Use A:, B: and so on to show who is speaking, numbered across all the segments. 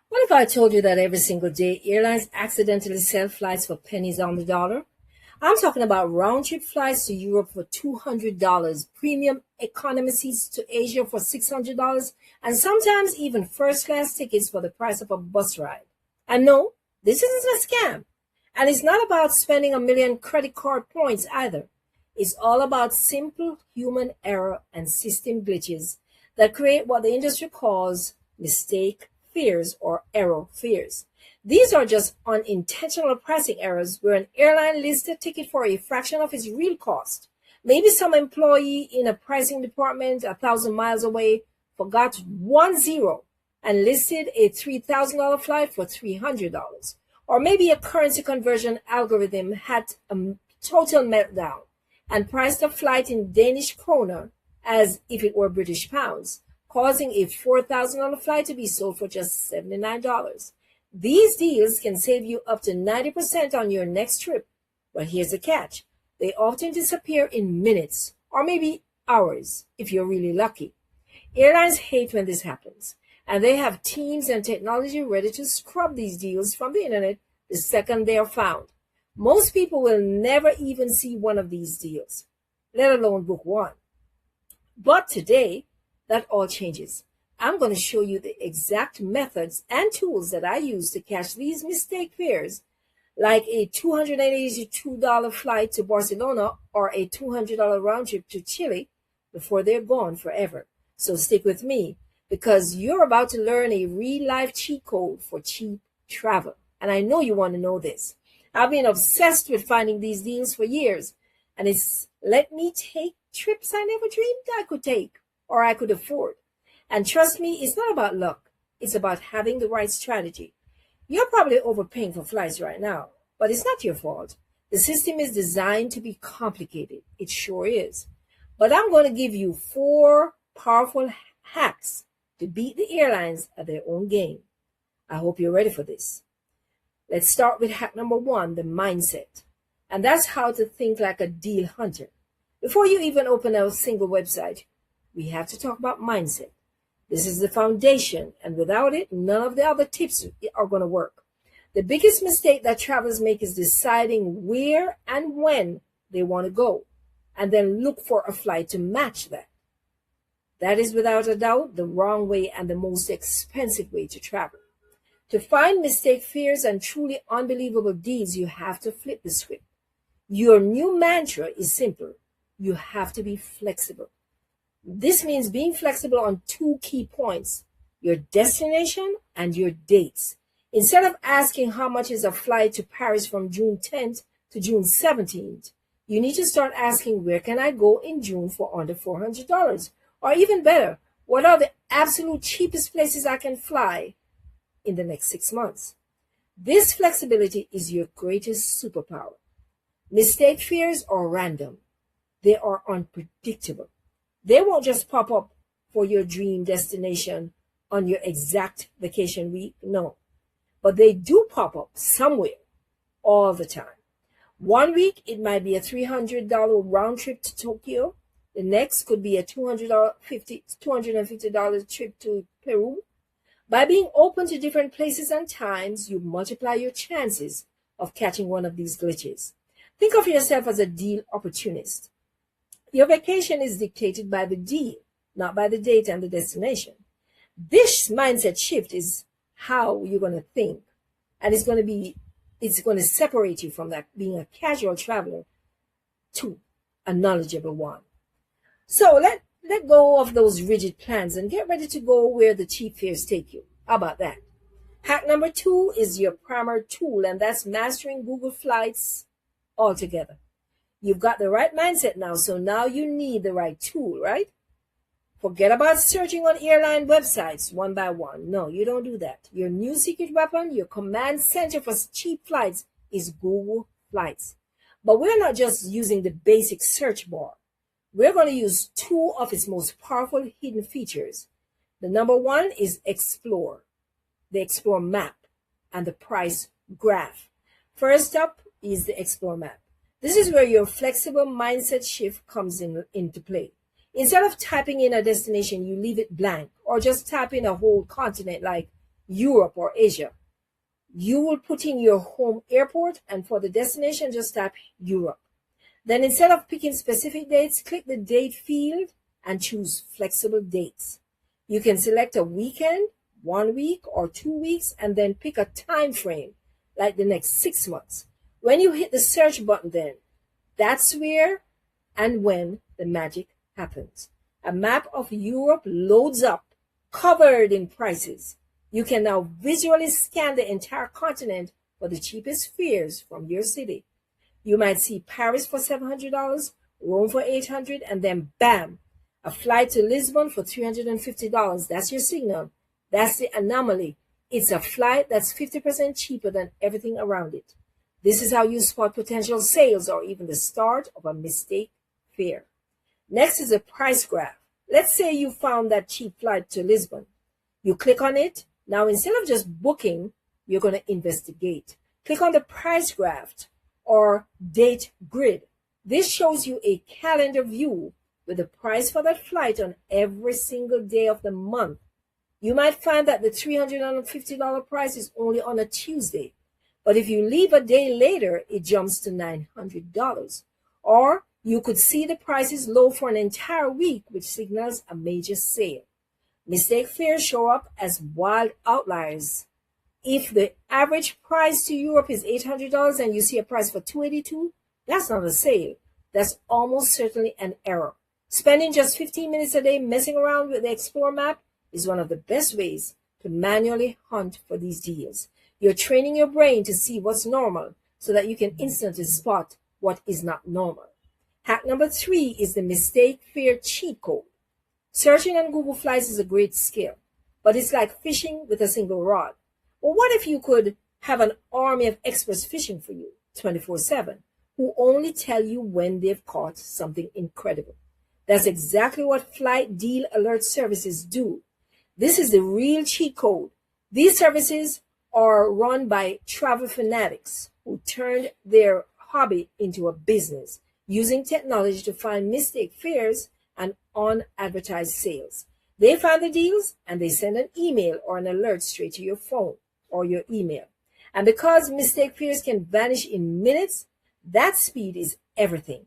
A: What if I told you that every single day airlines accidentally sell flights for pennies on the dollar? I'm talking about round trip flights to Europe for $200, premium economy seats to Asia for $600, and sometimes even first class tickets for the price of a bus ride. And no, this isn't a scam. And it's not about spending a million credit card points either. It's all about simple human error and system glitches that create what the industry calls mistake fears or error fears. These are just unintentional pricing errors where an airline lists a ticket for a fraction of its real cost. Maybe some employee in a pricing department 1,000 miles away forgot one zero and listed a $3,000 flight for $300. Or maybe a currency conversion algorithm had a total meltdown and priced a flight in Danish kroner as if it were British pounds, causing a $4,000 flight to be sold for just $79. These deals can save you up to 90% on your next trip. But here's the catch. They often disappear in minutes or maybe hours if you're really lucky. Airlines hate when this happens, and they have teams and technology ready to scrub these deals from the internet the second they are found. Most people will never even see one of these deals, let alone book one. But today, that all changes. I'm going to show you the exact methods and tools that I use to catch these mistake fares, like a $282 flight to Barcelona or a $200 round trip to Chile, before they're gone forever. So stick with me, because you're about to learn a real-life cheat code for cheap travel. And I know you want to know this. I've been obsessed with finding these deals for years, and it's let me take trips I never dreamed I could take or I could afford. And trust me, it's not about luck. It's about having the right strategy. You're probably overpaying for flights right now, but it's not your fault. The system is designed to be complicated. It sure is. But I'm going to give you 4 powerful hacks to beat the airlines at their own game. I hope you're ready for this. Let's start with hack number 1, the mindset. And that's how to think like a deal hunter. Before you even open a single website, we have to talk about mindset. This is the foundation, and without it, none of the other tips are going to work. The biggest mistake that travelers make is deciding where and when they want to go, and then look for a flight to match that. That is without a doubt the wrong way and the most expensive way to travel. To find mistake fears and truly unbelievable deals, you have to flip the script. Your new mantra is simple. You have to be flexible. This means being flexible on 2 key points, your destination and your dates. Instead of asking how much is a flight to Paris from June 10th to June 17th, you need to start asking, where can I go in June for under $400? Or even better, what are the absolute cheapest places I can fly in the next 6 months? This flexibility is your greatest superpower. Mistake fears are random. They are unpredictable. They won't just pop up for your dream destination on your exact vacation week, no. But they do pop up somewhere all the time. One week, it might be a $300 round trip to Tokyo. The next could be a $250 trip to Peru. By being open to different places and times, you multiply your chances of catching one of these glitches. Think of yourself as a deal opportunist. Your vacation is dictated by the deal, not by the date and the destination. This mindset shift is how you're going to think, and it's going to separate you from that being a casual traveler to a knowledgeable one. So let go of those rigid plans and get ready to go where the cheap fares take you. How about that? Hack number 2 is your primary tool, and that's mastering Google Flights altogether. You've got the right mindset now, so now you need the right tool, right? Forget about searching on airline websites one by one. No, you don't do that. Your new secret weapon, your command center for cheap flights, is Google Flights. But we're not just using the basic search bar. We're going to use 2 of its most powerful hidden features. The number 1 is Explore, the Explore map, and the price graph. First up is the Explore map. This is where your flexible mindset shift comes into play. Instead of typing in a destination, you leave it blank, or just type in a whole continent like Europe or Asia. You will put in your home airport, and for the destination, just type Europe. Then instead of picking specific dates, click the date field and choose flexible dates. You can select a weekend, 1 week, or 2 weeks, and then pick a time frame, like the next 6 months. When you hit the search button, then that's where and when the magic happens. A map of Europe loads up, covered in prices. You can now visually scan the entire continent for the cheapest fares from your city. You might see Paris for $700, Rome for $800, and then bam, a flight to Lisbon for $350. That's your signal. That's the anomaly. It's a flight that's 50% cheaper than everything around it. This is how you spot potential sales or even the start of a mistake fare. Next is a price graph. Let's say you found that cheap flight to Lisbon. You click on it. Now, instead of just booking, you're going to investigate. Click on the price graph or date grid. This shows you a calendar view with the price for that flight on every single day of the month. You might find that the $350 price is only on a Tuesday, but if you leave a day later, it jumps to $900. Or you could see the price is low for an entire week, which signals a major sale. Mistake fares show up as wild outliers. If the average price to Europe is $800 and you see a price for $282, that's not a sale. That's almost certainly an error. Spending just 15 minutes a day messing around with the Explore map is one of the best ways to manually hunt for these deals. You're training your brain to see what's normal so that you can instantly spot what is not normal. Hack number 3 is the mistake fare cheat code. Searching on Google Flights is a great skill, but it's like fishing with a single rod. Well, what if you could have an army of experts fishing for you 24/7 who only tell you when they've caught something incredible? That's exactly what flight deal alert services do. This is the real cheat code. These services are run by travel fanatics who turned their hobby into a business, using technology to find mistake fares and unadvertised sales. They find the deals and they send an email or an alert straight to your phone or your email. And because mistake fares can vanish in minutes, that speed is everything.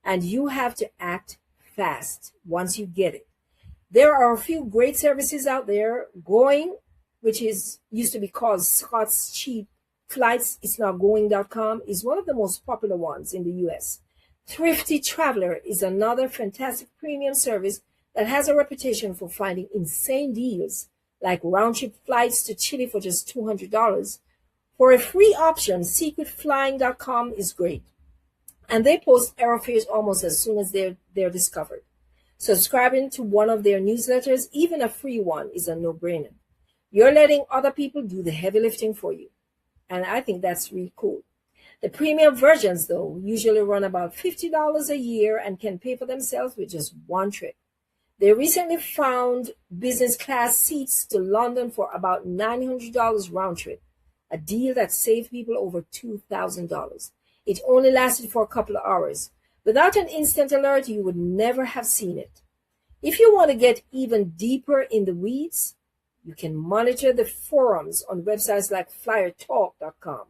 A: And you have to act fast once you get it. There are a few great services out there. Going, which used to be called Scott's Cheap Flights, it's now going.com, is one of the most popular ones in the US. Thrifty Traveler is another fantastic premium service that has a reputation for finding insane deals, like round-trip flights to Chile for just $200. For a free option, secretflying.com is great, and they post airfares almost as soon as they're discovered. Subscribing to one of their newsletters, even a free one, is a no-brainer. You're letting other people do the heavy lifting for you, and I think that's really cool. The premium versions, though, usually run about $50 a year and can pay for themselves with just one trip. They recently found business class seats to London for about $900 round trip, a deal that saved people over $2,000. It only lasted for a couple of hours. Without an instant alert, you would never have seen it. If you want to get even deeper in the weeds, you can monitor the forums on websites like flyertalk.com.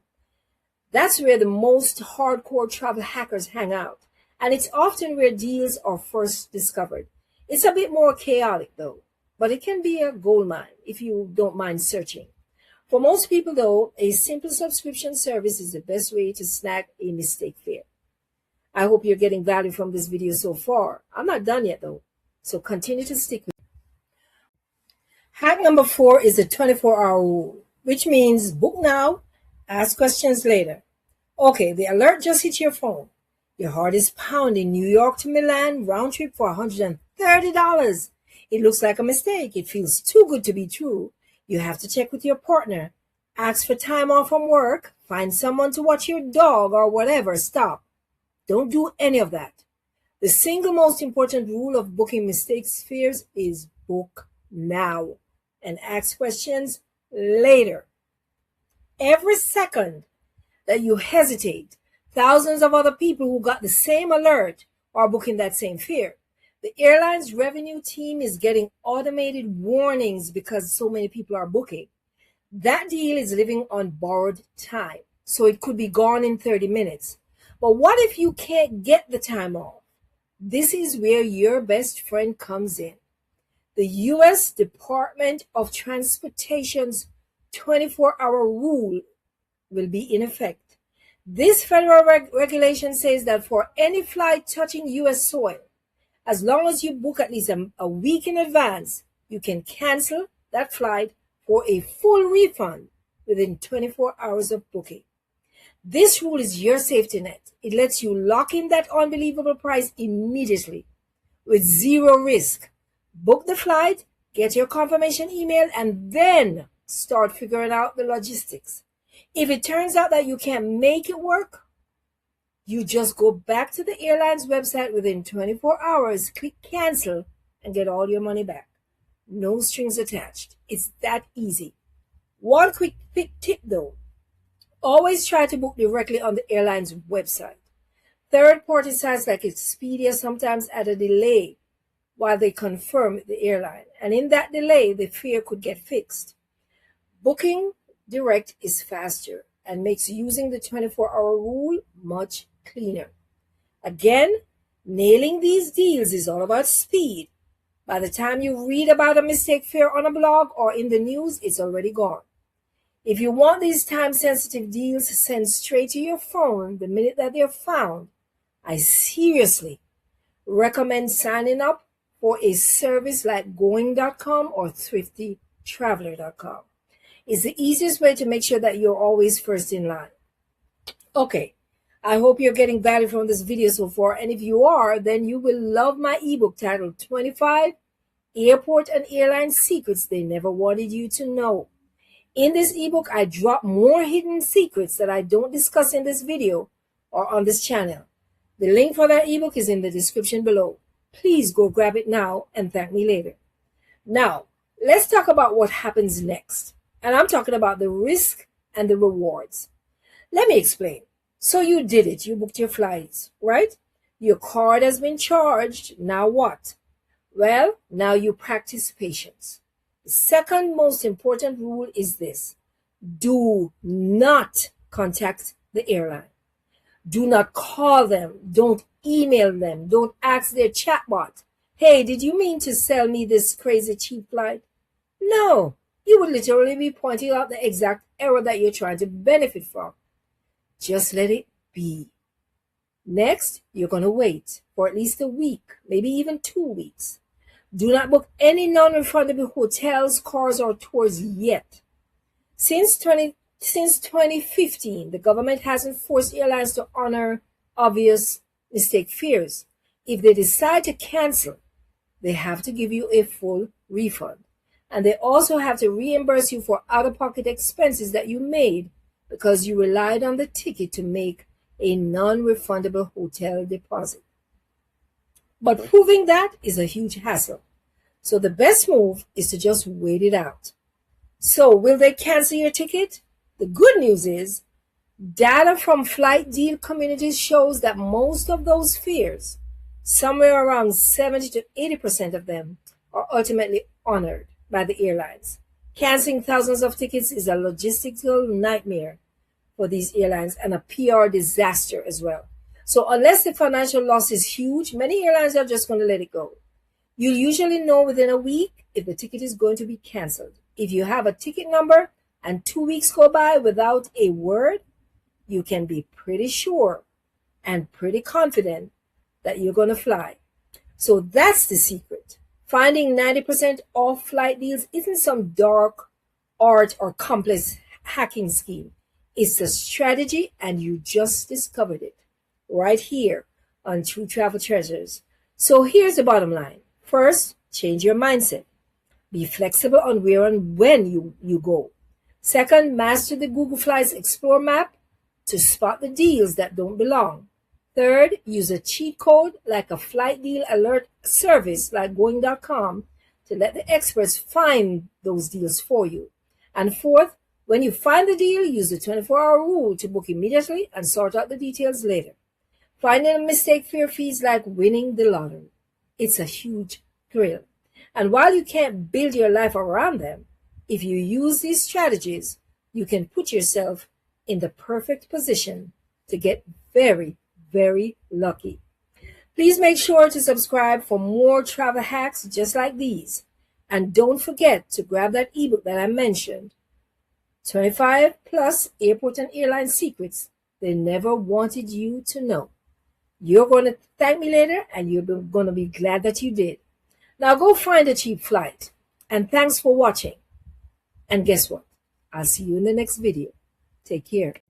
A: That's where the most hardcore travel hackers hang out, and it's often where deals are first discovered. It's a bit more chaotic, though, but it can be a goldmine if you don't mind searching. For most people, though, a simple subscription service is the best way to snag a mistake fare. I hope you're getting value from this video so far. I'm not done yet, though, so continue to stick with me. Hack number 4 is the 24-hour rule, which means book now, ask questions later. Okay, the alert just hit your phone. Your heart is pounding. New York to Milan, round trip for $130. It looks like a mistake. It feels too good to be true. You have to check with your partner. Ask for time off from work. Find someone to watch your dog or whatever. Stop. Don't do any of that. The single most important rule of booking mistakes fares is book now and ask questions later. Every second that you hesitate, thousands of other people who got the same alert are booking that same fare. The airline's revenue team is getting automated warnings because so many people are booking. That deal is living on borrowed time, so it could be gone in 30 minutes. But what if you can't get the time off? This is where your best friend comes in. The U.S. Department of Transportation's 24-hour rule will be in effect. This federal regulation says that for any flight touching U.S. soil, as long as you book at least a week in advance, you can cancel that flight for a full refund within 24 hours of booking. This rule is your safety net. It lets you lock in that unbelievable price immediately with zero risk. Book the flight, get your confirmation email, and then start figuring out the logistics. If it turns out that you can't make it work, you just go back to the airline's website within 24 hours, click cancel, and get all your money back. No strings attached. It's that easy. One quick tip though. Always try to book directly on the airline's website. Third-party sites like Expedia sometimes add a delay while they confirm with the airline, and in that delay, the fare could get fixed. Booking direct is faster and makes using the 24-hour rule much cleaner. Again, nailing these deals is all about speed. By the time you read about a mistake fare on a blog or in the news, it's already gone. If you want these time-sensitive deals sent straight to your phone the minute that they're found, I seriously recommend signing up for a service like going.com or thriftytraveler.com. It's the easiest way to make sure that you're always first in line. Okay, I hope you're getting value from this video so far, and if you are, then you will love my ebook titled 25 Airport and Airline Secrets They Never Wanted You to Know. In this ebook, I drop more hidden secrets that I don't discuss in this video or on this channel. The link for that ebook is in the description below. Please go grab it now and thank me later. Now, let's talk about what happens next. And I'm talking about the risk and the rewards. Let me explain. So you did it. You booked your flights, right? Your card has been charged. Now what? Well, now you practice patience. The second most important rule is this. Do not contact the airline. Do not call them. Don't email them. Don't ask their chatbot, hey, did you mean to sell me this crazy cheap flight? No, you would literally be pointing out the exact error that you're trying to benefit from. Just let it be. Next, you're going to wait for at least a week, maybe even 2 weeks. Do not book any non-refundable hotels, cars, or tours yet. Since 2015, the government hasn't forced airlines to honor obvious mistake fears. If they decide to cancel, they have to give you a full refund. And they also have to reimburse you for out-of-pocket expenses that you made because you relied on the ticket to make a non-refundable hotel deposit. But proving that is a huge hassle. So the best move is to just wait it out. So will they cancel your ticket? The good news is data from flight deal communities shows that most of those fears, somewhere around 70 to 80% of them, are ultimately honored by the airlines. Canceling thousands of tickets is a logistical nightmare for these airlines and a PR disaster as well. So unless the financial loss is huge, many airlines are just going to let it go. You'll usually know within a week if the ticket is going to be canceled. If you have a ticket number and 2 weeks go by without a word, you can be pretty sure and pretty confident that you're going to fly. So that's the secret. Finding 90% off flight deals isn't some dark art or complex hacking scheme. It's a strategy, and you just discovered it right here on True Travel Treasures. So here's the bottom line. First, change your mindset. Be flexible on where and when you go. Second, master the Google Flights Explore map to spot the deals that don't belong. Third, use a cheat code like a flight deal alert service like going.com to let the experts find those deals for you. And fourth, when you find the deal, use the 24-hour rule to book immediately and sort out the details later. Finding a mistake fare fees like winning the lottery. It's a huge thrill. And while you can't build your life around them, If you use these strategies, you can put yourself in the perfect position to get very, very lucky. Please make sure to subscribe for more travel hacks just like these. And don't forget to grab that ebook that I mentioned, 25 plus airport and airline secrets they never wanted you to know. You're going to thank me later, and you're going to be glad that you did. Now go find a cheap flight. And thanks for watching. And guess what? I'll see you in the next video. Take care.